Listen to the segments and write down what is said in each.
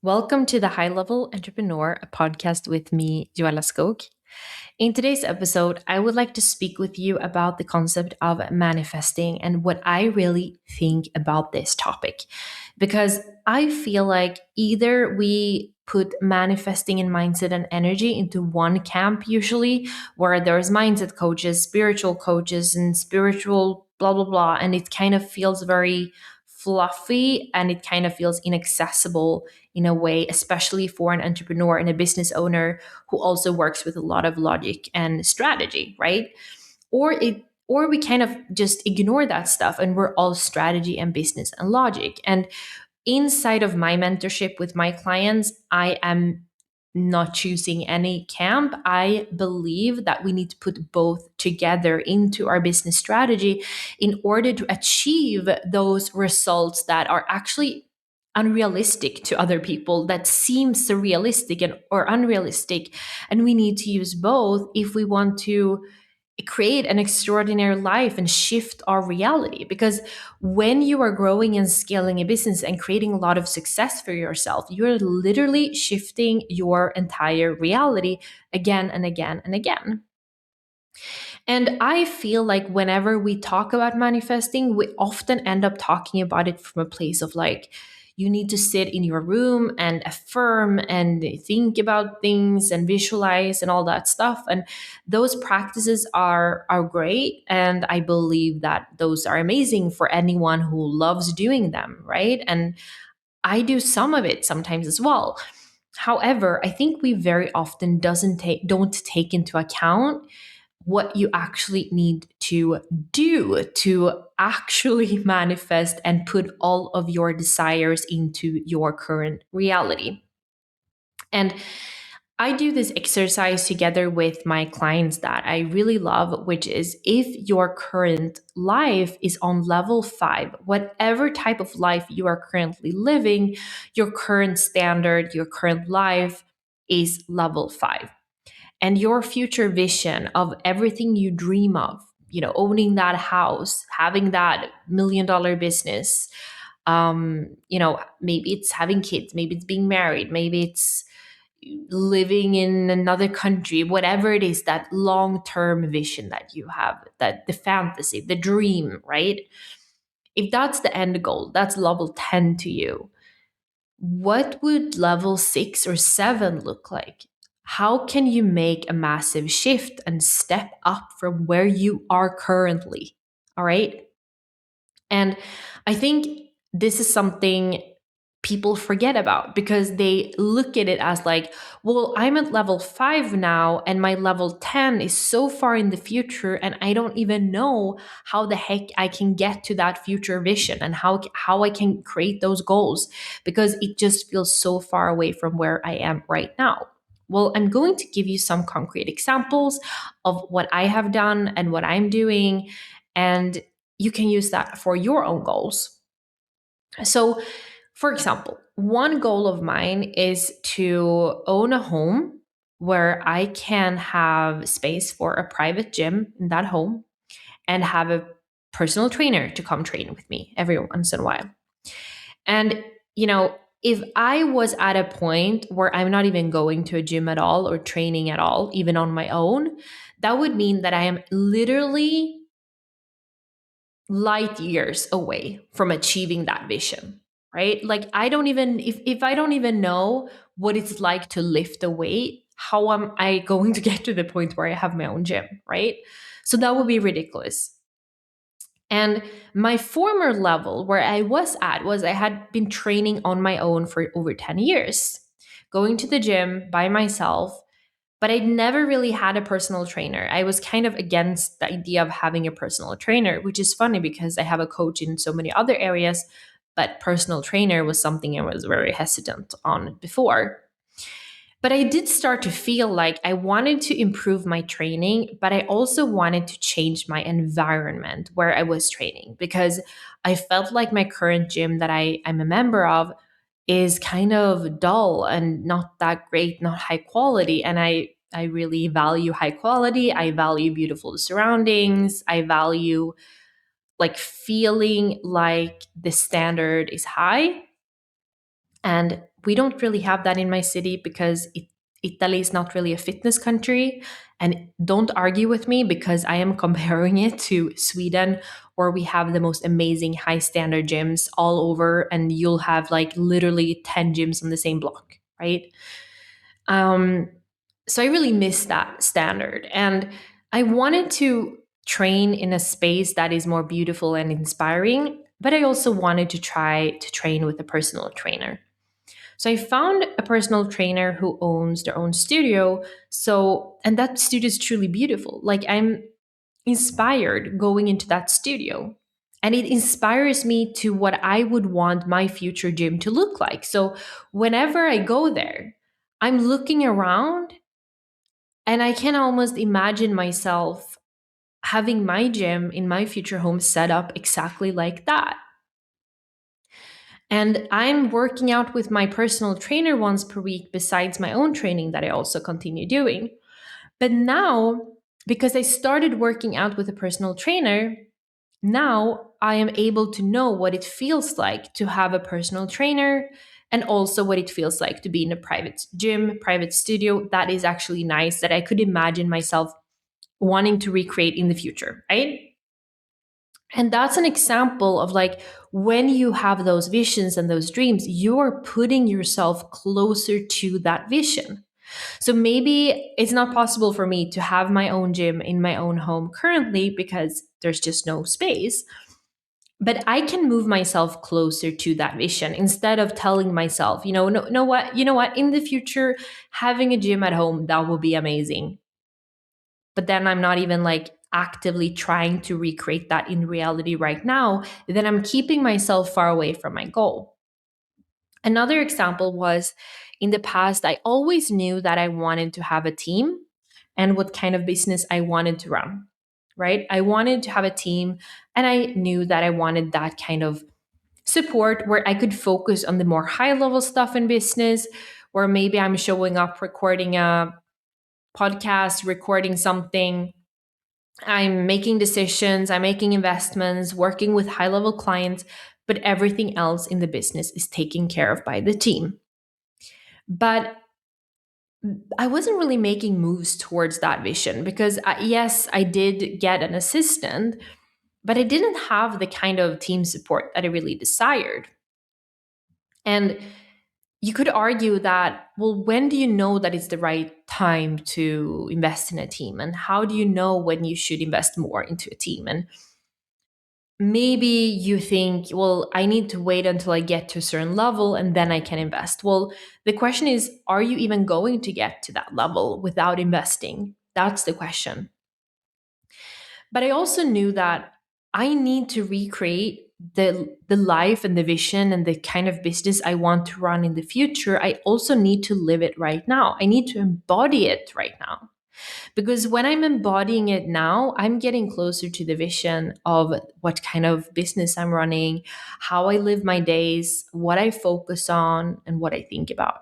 Welcome to the High Level Entrepreneur, a podcast with me, Joella Skog. In today's episode, I would like to speak with you about the concept of manifesting and what I really think about this topic. Because I feel like either we put manifesting and mindset and energy into one camp, usually, where there's mindset coaches, and spiritual blah, blah, blah. And it kind of feels very fluffy and it kind of feels inaccessible in a way, especially for an entrepreneur and a business owner who also works with a lot of logic and strategy, right? Or we kind of just ignore that stuff and we're all strategy and business and logic. And inside of my mentorship with my clients, I am not choosing any camp. I believe that we need to put both together into our business strategy in order to achieve those results that are actually unrealistic to other people, that seem surrealistic and or unrealistic. And we need to use both if we want to create an extraordinary life and shift our reality. Because when you are growing and scaling a business and creating a lot of success for yourself, you're literally shifting your entire reality again and again and again. And I feel like whenever we talk about manifesting, we often end up talking about it from a place of like, you need to sit in your room and affirm and think about things and visualize and all that stuff. And those practices are great. And I believe that those are amazing for anyone who loves doing them, right? And I do some of it sometimes as well. However, I think we very often don't take into account what you actually need to do to actually manifest and put all of your desires into your current reality. And I do this exercise together with my clients that I really love, which is if your current life is on level 5, whatever type of life you are currently living, your current standard, your current life is level 5, and your future vision of everything you dream of, owning that house, having that $1 million business, maybe it's having kids, maybe it's being married, maybe it's living in another country, whatever it is, that long-term vision that you have, that the fantasy, the dream, right? If that's the end goal, that's level 10 to you. What would level 6 or 7 look like? How can you make a massive shift and step up from where you are currently? All right. And I think this is something people forget about because they look at it as like, well, I'm at level 5 now and my level 10 is so far in the future and I don't even know how the heck I can get to that future vision and how I can create those goals because it just feels so far away from where I am right now. Well, I'm going to give you some concrete examples of what I have done and what I'm doing, and you can use that for your own goals. So, for example, one goal of mine is to own a home where I can have space for a private gym in that home and have a personal trainer to come train with me every once in a while. And, if I was at a point where I'm not even going to a gym at all or training at all, even on my own, that would mean that I am literally light years away from achieving that vision, right? Like I don't even if I don't even know what it's like to lift a weight, how am I going to get to the point where I have my own gym, right? So that would be ridiculous. And my former level where I was at was I had been training on my own for over 10 years, going to the gym by myself, but I'd never really had a personal trainer. I was kind of against the idea of having a personal trainer, which is funny because I have a coach in so many other areas, but personal trainer was something I was very hesitant on before. But I did start to feel like I wanted to improve my training, but I also wanted to change my environment where I was training because I felt like my current gym that I'm a member of is kind of dull and not that great, not high quality. And I really value high quality. I value beautiful surroundings. I value like feeling like the standard is high. And we don't really have that in my city because Italy is not really a fitness country. And don't argue with me because I am comparing it to Sweden, where we have the most amazing high standard gyms all over, and you'll have like literally 10 gyms on the same block, right? Um, so I really miss that standard. And I wanted to train in a space that is more beautiful and inspiring, but I also wanted to try to train with a personal trainer. So I found a personal trainer who owns their own studio. So, and that studio is truly beautiful. Like I'm inspired going into that studio. And it inspires me to what I would want my future gym to look like. So whenever I go there, I'm looking around and I can almost imagine myself having my gym in my future home set up exactly like that. And I'm working out with my personal trainer once per week, besides my own training that I also continue doing. But now, because I started working out with a personal trainer, now I am able to know what it feels like to have a personal trainer and also what it feels like to be in a private gym, private studio. That is actually nice that I could imagine myself wanting to recreate in the future, right? And that's an example of like when you have those visions and those dreams, you're putting yourself closer to that vision. So maybe it's not possible for me to have my own gym in my own home currently because there's just no space. But I can move myself closer to that vision instead of telling myself, no, in the future, having a gym at home, that will be amazing. But then I'm not even like actively trying to recreate that in reality right now, then I'm keeping myself far away from my goal. Another example was in the past, I always knew that I wanted to have a team and what kind of business I wanted to run, right? I wanted to have a team and I knew that I wanted that kind of support where I could focus on the more high level stuff in business, where maybe I'm showing up, recording a podcast, recording something, I'm making decisions, I'm making investments, working with high level clients, but everything else in the business is taken care of by the team. But I wasn't really making moves towards that vision because, yes, I did get an assistant, but I didn't have the kind of team support that I really desired. And you could argue that, well, when do you know that it's the right time to invest in a team? And how do you know when you should invest more into a team? And maybe you think, well, I need to wait until I get to a certain level and then I can invest. Well, the question is, are you even going to get to that level without investing? That's the question. But I also knew that I need to recreate the life and the vision and the kind of business I want to run in the future. I also need to live it right now. I need to embody it right now. Because when I'm embodying it now, I'm getting closer to the vision of what kind of business I'm running, how I live my days, what I focus on, and what I think about,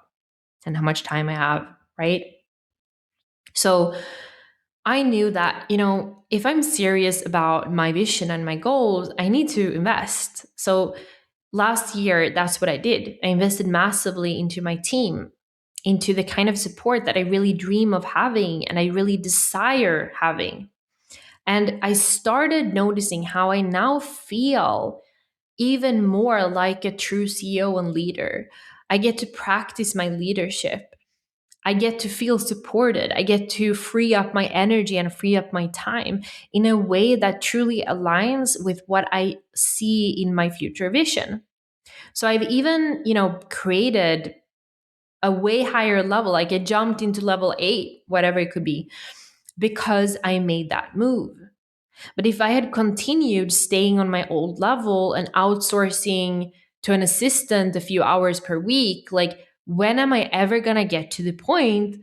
and how much time I have, right? So I knew that, if I'm serious about my vision and my goals, I need to invest. So last year, that's what I did. I invested massively into my team, into the kind of support that I really dream of having and I really desire having. And I started noticing how I now feel even more like a true CEO and leader. I get to practice my leadership. I get to feel supported. I get to free up my energy and free up my time in a way that truly aligns with what I see in my future vision. So I've even, created a way higher level. Like I jumped into level 8, whatever it could be, because I made that move. But if I had continued staying on my old level and outsourcing to an assistant a few hours per week, like when am I ever going to get to the point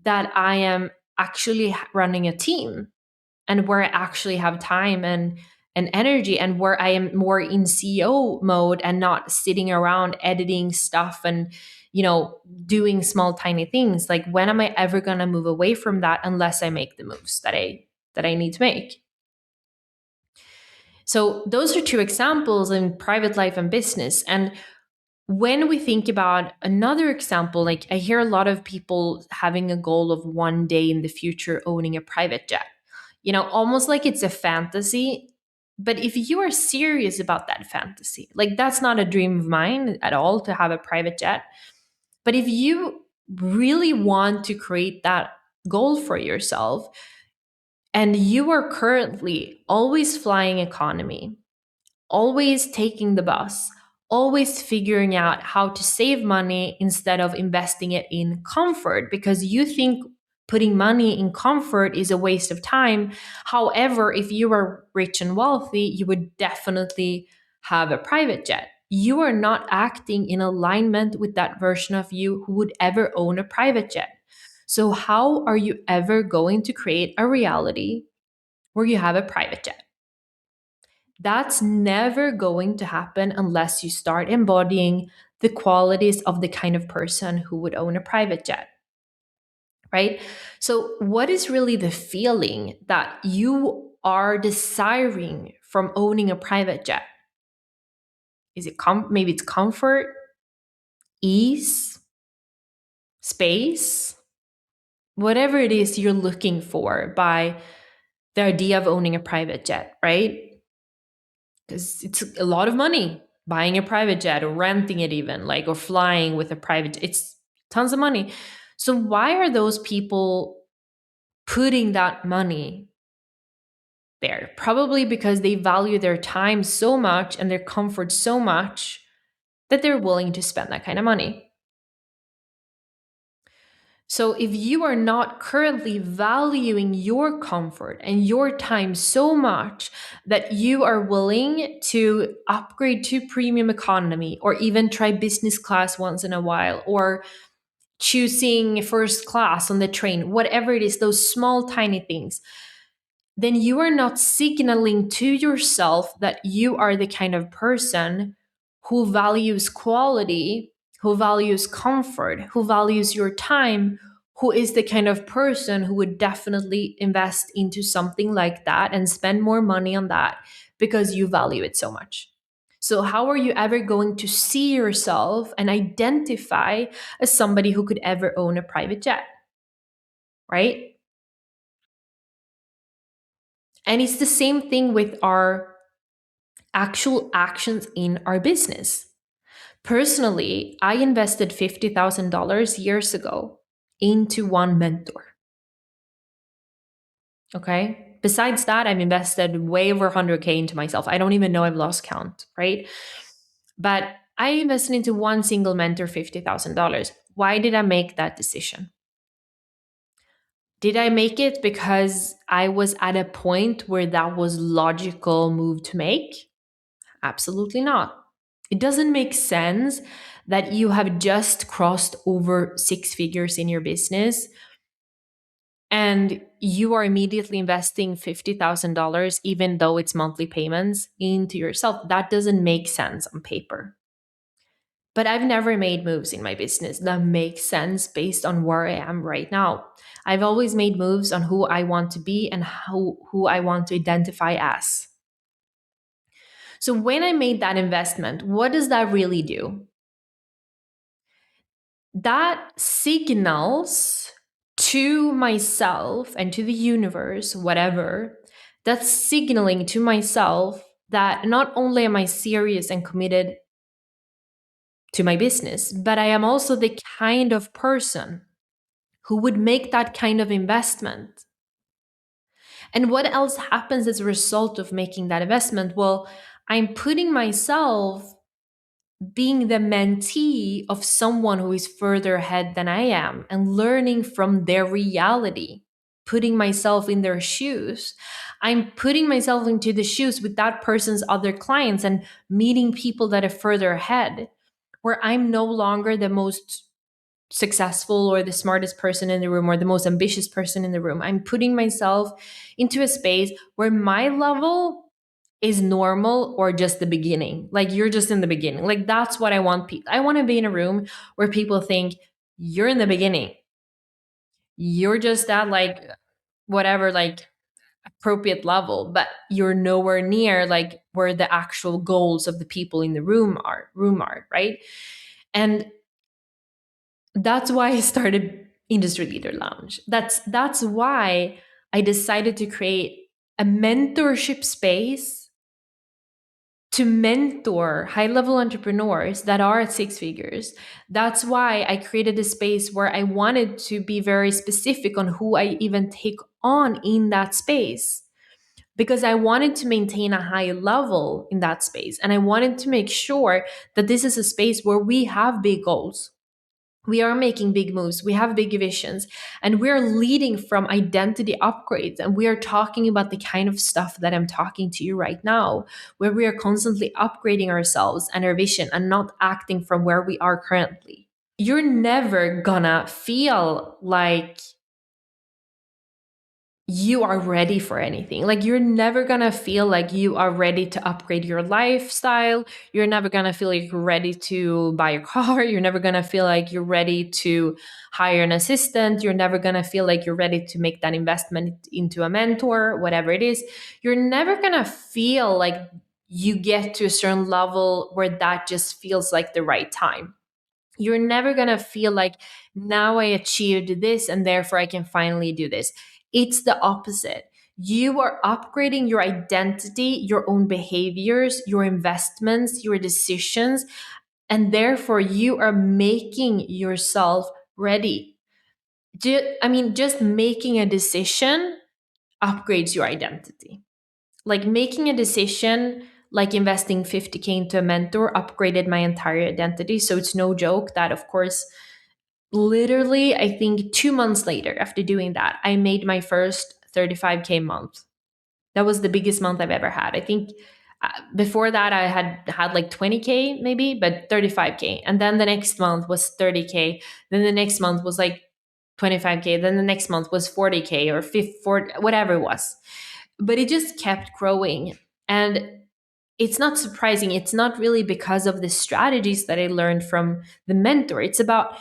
that I am actually running a team and where I actually have time and energy and where I am more in CEO mode and not sitting around editing stuff and doing small tiny things? Like when am I ever going to move away from that unless I make the moves that I need to make? So those are two examples in private life and business. And When we think about another example, like I hear a lot of people having a goal of one day in the future owning a private jet, almost like it's a fantasy. But if you are serious about that fantasy, like that's not a dream of mine at all to have a private jet. But if you really want to create that goal for yourself and you are currently always flying economy, always taking the bus, always figuring out how to save money instead of investing it in comfort because you think putting money in comfort is a waste of time. However, if you are rich and wealthy, you would definitely have a private jet. You are not acting in alignment with that version of you who would ever own a private jet. So, how are you ever going to create a reality where you have a private jet? That's never going to happen unless you start embodying the qualities of the kind of person who would own a private jet, right? So, what is really the feeling that you are desiring from owning a private jet? Is it maybe it's comfort, ease, space, whatever it is you're looking for by the idea of owning a private jet, right? Because it's a lot of money buying a private jet or renting it even like or flying with a private jet. It's tons of money. So why are those people putting that money there? Probably because they value their time so much and their comfort so much that they're willing to spend that kind of money. So, if you are not currently valuing your comfort and your time so much that you are willing to upgrade to premium economy or even try business class once in a while or choosing first class on the train, whatever it is, those small, tiny things, then you are not signaling to yourself that you are the kind of person who values quality, who values comfort, who values your time, who is the kind of person who would definitely invest into something like that and spend more money on that because you value it so much. So, how are you ever going to see yourself and identify as somebody who could ever own a private jet? Right? And it's the same thing with our actual actions in our business. Personally, I invested $50,000 years ago into one mentor. Okay. Besides that, I've invested way over 100K into myself. I don't even know, I've lost count, right? But I invested into one single mentor $50,000. Why did I make that decision? Did I make it because I was at a point where that was logical move to make? Absolutely not. It doesn't make sense that you have just crossed over six figures in your business and you are immediately investing $50,000, even though it's monthly payments, into yourself. That doesn't make sense on paper. But I've never made moves in my business that make sense based on where I am right now. I've always made moves on who I want to be and who I want to identify as. So when I made that investment, what does that really do? That signals to myself and to the universe, whatever, that's signaling to myself that not only am I serious and committed to my business, but I am also the kind of person who would make that kind of investment. And what else happens as a result of making that investment? Well, I'm putting myself being the mentee of someone who is further ahead than I am and learning from their reality, putting myself in their shoes. I'm putting myself into the shoes with that person's other clients and meeting people that are further ahead, where I'm no longer the most successful or the smartest person in the room or the most ambitious person in the room. I'm putting myself into a space where my level is normal or just the beginning. Like you're just in the beginning. Like that's what I want people. I want to be in a room where people think you're in the beginning. You're just at like whatever like appropriate level, but you're nowhere near like where the actual goals of the people in the room are, right? And that's why I started Industry Leader Lounge. That's why I decided to create a mentorship space to mentor high level entrepreneurs that are at six figures. That's why I created a space where I wanted to be very specific on who I even take on in that space, because I wanted to maintain a high level in that space. And I wanted to make sure that this is a space where we have big goals. We are making big moves. We have big visions, and we're leading from identity upgrades. And we are talking about the kind of stuff that I'm talking to you right now, where we are constantly upgrading ourselves and our vision and not acting from where we are currently. You're never gonna feel like you are ready for anything. Like, you're never gonna feel like you are ready to upgrade your lifestyle. You're never gonna feel like you're ready to buy a car. You're never gonna feel like you're ready to hire an assistant. You're never gonna feel like you're ready to make that investment into a mentor, whatever it is. You're never gonna feel like you get to a certain level where that just feels like the right time. You're never going to feel like, now I achieved this and therefore I can finally do this. It's the opposite. You are upgrading your identity, your own behaviors, your investments, your decisions, and therefore you are making yourself ready. Just making a decision upgrades your identity. Like, making a decision like investing 50K into a mentor upgraded my entire identity. So it's no joke that, of course, literally, I think 2 months later, after doing that, I made my first 35K month. That was the biggest month I've ever had. I think before that, I had like 20K maybe, but 35K. And then the next month was 30K. Then the next month was like 25K. Then the next month was 40K or 50, 40, whatever it was. But it just kept growing. And it's not surprising. It's not really because of the strategies that I learned from the mentor. It's about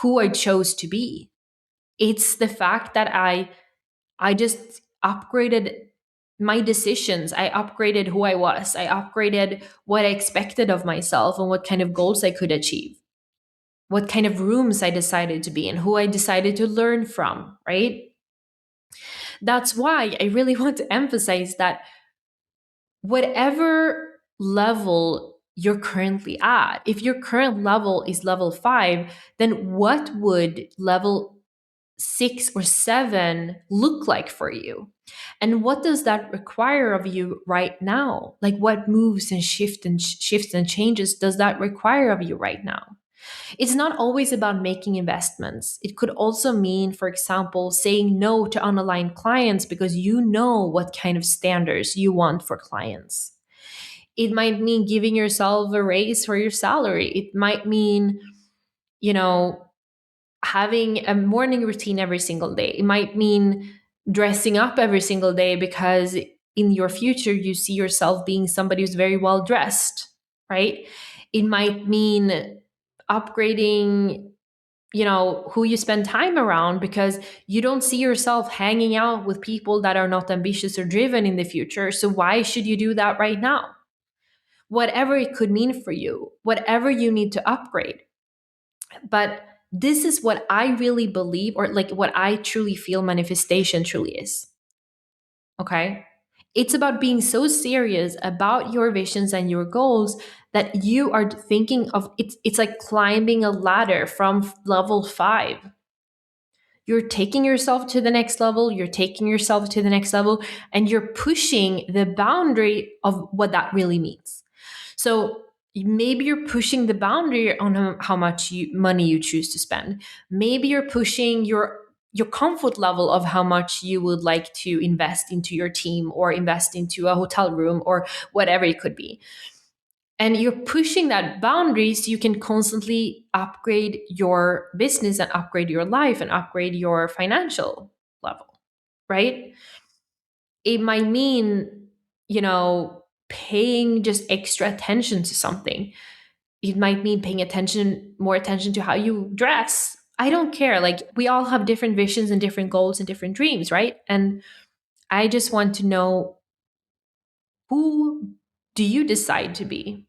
who I chose to be. It's the fact that I just upgraded my decisions. I upgraded who I was. I upgraded what I expected of myself and what kind of goals I could achieve. What kind of rooms I decided to be in, who I decided to learn from, right? That's why I really want to emphasize that whatever level you're currently at, if your current level is level 5, then what would level 6 or 7 look like for you? And what does that require of you right now? Like, what moves and shifts and changes does that require of you right now? It's not always about making investments. It could also mean, for example, saying no to unaligned clients because you know what kind of standards you want for clients. It might mean giving yourself a raise for your salary. It might mean, you know, having a morning routine every single day. It might mean dressing up every single day because in your future you see yourself being somebody who's very well dressed, right? It might mean upgrading, who you spend time around, because you don't see yourself hanging out with people that are not ambitious or driven in the future. So why should you do that right now? Whatever it could mean for you, whatever you need to upgrade. But this is what I really believe, or like what I truly feel manifestation truly is. Okay? It's about being so serious about your visions and your goals that you are thinking of it's like climbing a ladder from level 5. You're taking yourself to the next level, you're taking yourself to the next level, and you're pushing the boundary of what that really means. So maybe you're pushing the boundary on how much money you choose to spend. Maybe you're pushing your comfort level of how much you would like to invest into your team or invest into a hotel room or whatever it could be. And you're pushing that boundary so you can constantly upgrade your business and upgrade your life and upgrade your financial level, right? It might mean, paying just extra attention to something. It might mean paying more attention to how you dress. I don't care. Like, we all have different visions and different goals and different dreams, right? And I just want to know, who do you decide to be?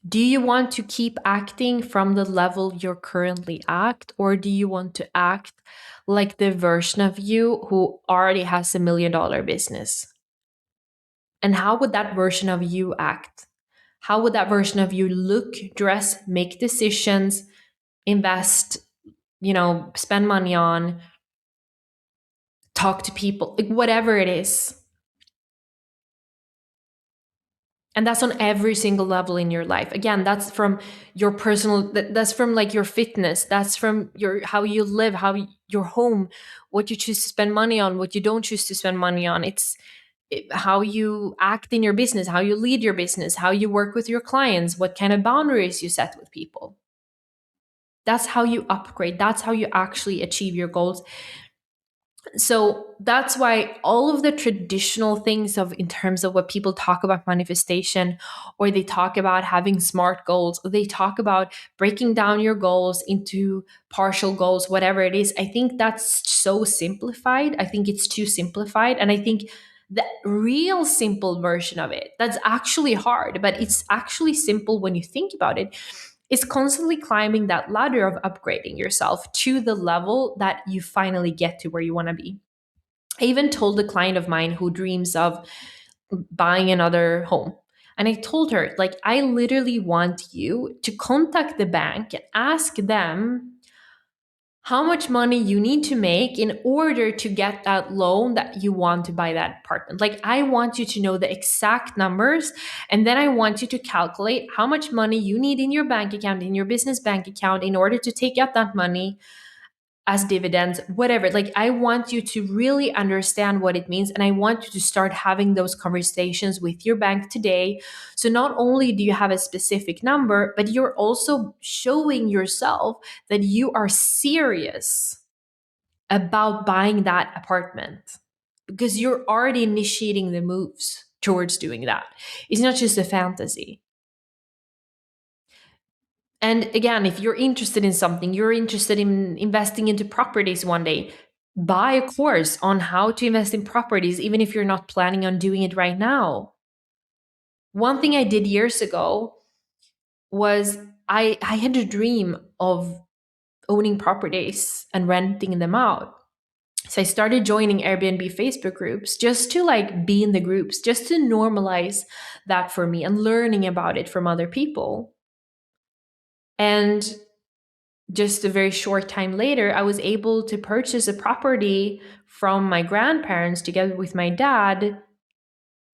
Do you want to keep acting from the level you're currently at, or do you want to act like the version of you who already has $1 million business? And how would that version of you act? How would that version of you look, dress, make decisions, invest, spend money on, talk to people, like whatever it is? And that's on every single level in your life. Again, that's from your personal, that's from like your fitness, that's from your how you live, your home, what you choose to spend money on, what you don't choose to spend money on. How you act in your business, how you lead your business, how you work with your clients, what kind of boundaries you set with people. That's how you upgrade. That's how you actually achieve your goals. So that's why all of the traditional things of in terms of what people talk about manifestation, or they talk about having smart goals, or they talk about breaking down your goals into partial goals, whatever it is, I think that's so simplified. I think it's too simplified. And I think the real simple version of it, that's actually hard, but it's actually simple when you think about it, is constantly climbing that ladder of upgrading yourself to the level that you finally get to where you want to be. I even told a client of mine who dreams of buying another home. And I told her, like, I literally want you to contact the bank and ask them how much money you need to make in order to get that loan that you want to buy that apartment. Like, I want you to know the exact numbers. And then I want you to calculate how much money you need in your bank account, in your business bank account, in order to take out that money as dividends, whatever. Like, I want you to really understand what it means. And I want you to start having those conversations with your bank today. So not only do you have a specific number, but you're also showing yourself that you are serious about buying that apartment, because you're already initiating the moves towards doing that. It's not just a fantasy. And again, if you're interested in something, you're interested in investing into properties one day, buy a course on how to invest in properties, even if you're not planning on doing it right now. One thing I did years ago was I had a dream of owning properties and renting them out. So I started joining Airbnb Facebook groups just to like be in the groups, just to normalize that for me and learning about it from other people. And just a very short time later, I was able to purchase a property from my grandparents together with my dad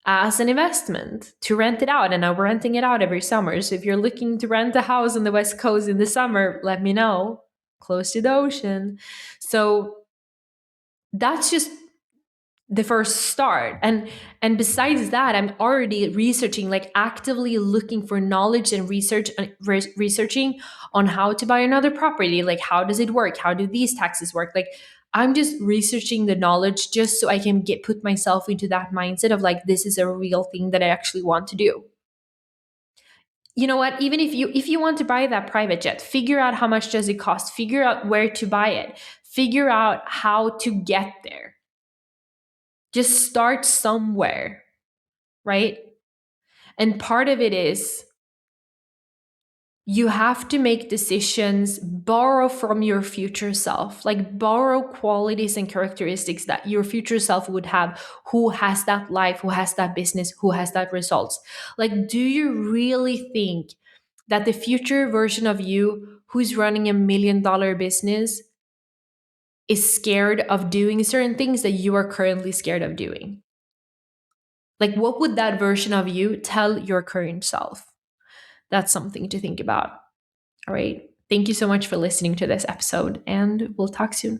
as an investment to rent it out. And now we're renting it out every summer. So if you're looking to rent a house on the West Coast in the summer, let me know. Close to the ocean. So that's just the first start. And besides that, I'm already researching, like actively looking for knowledge and researching on how to buy another property. Like, how does it work? How do these taxes work? Like, I'm just researching the knowledge just so I can put myself into that mindset of like, this is a real thing that I actually want to do. You know what? Even if you want to buy that private jet, figure out how much does it cost, figure out where to buy it, figure out how to get there. Just start somewhere, right? And part of it is you have to make decisions, borrow from your future self, like borrow qualities and characteristics that your future self would have, who has that life, who has that business, who has that results. Like, do you really think that the future version of you who's running $1 million business is scared of doing certain things that you are currently scared of doing? Like, what would that version of you tell your current self? That's something to think about. All right. Thank you so much for listening to this episode, and we'll talk soon.